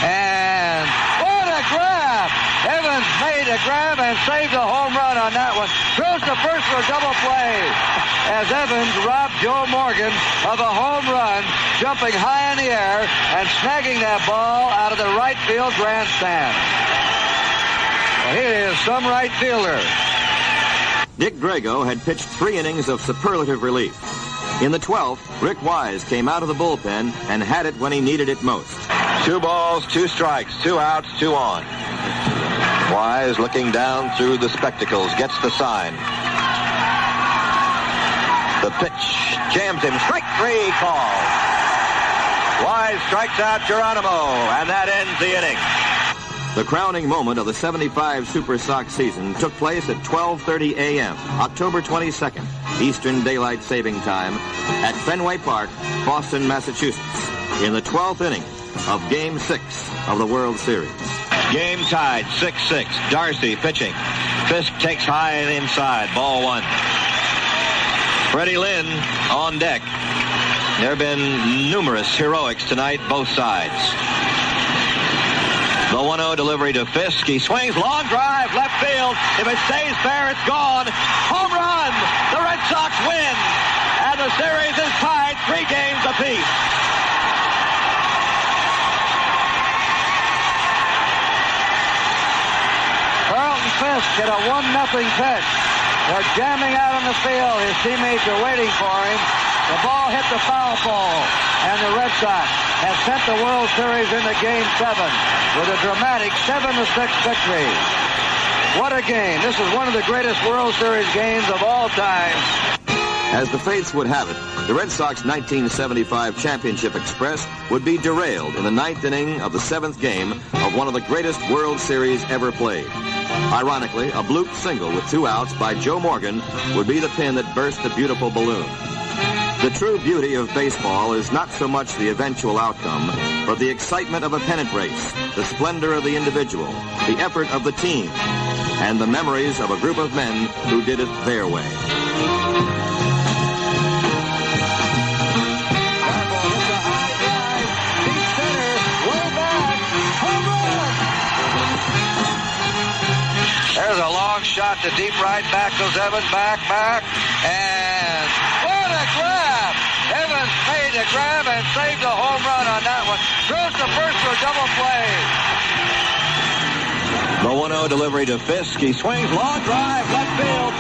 And what a grab! Evans made a grab and saved a home run on that one. Throws to first for a double play as Evans robbed Joe Morgan of a home run, jumping high in the air and snagging that ball out of the right field grandstand. Well, here is some right fielder. Dick Drago had pitched 3 innings of superlative relief. In the 12th, Rick Wise came out of the bullpen and had it when he needed it most. 2 balls, 2 strikes, 2 outs, 2 on. Wise looking down through the spectacles, gets the sign. The pitch jams him. Strike 3 call. Wise strikes out Geronimo, and that ends the inning. The crowning moment of the 75 Super Sox season took place at 12:30 a.m., October 22nd, Eastern Daylight Saving Time, at Fenway Park, Boston, Massachusetts, in the 12th inning of Game 6 of the World Series. Game tied, 6-6. Darcy pitching. Fisk takes high and inside. Ball 1. Freddie Lynn on deck. There have been numerous heroics tonight, both sides. The 1-0 delivery to Fisk. He swings, long drive, left field. If it stays fair, it's gone. Home run! The Red Sox win! And the series is tied 3 games apiece. Carlton Fisk hit a 1-0 pitch. They're jamming out on the field. His teammates are waiting for him. The ball hit the foul pole, and the Red Sox have sent the World Series into Game 7 with a dramatic 7-6 victory. What a game. This is one of the greatest World Series games of all time. As the fates would have it, the Red Sox 1975 Championship Express would be derailed in the 9th inning of the 7th game of one of the greatest World Series ever played. Ironically, a bloop single with 2 outs by Joe Morgan would be the pin that burst the beautiful balloon. The true beauty of baseball is not so much the eventual outcome, but the excitement of a pennant race, the splendor of the individual, the effort of the team, and the memories of a group of men who did it their way. There's a long shot. to deep right. Back goes Evans. Back. And what a grab! Evans made a grab and saved a home run on that one. Throws to first for a double play. The 1-0 delivery to Fisk. He swings, long drive, left field.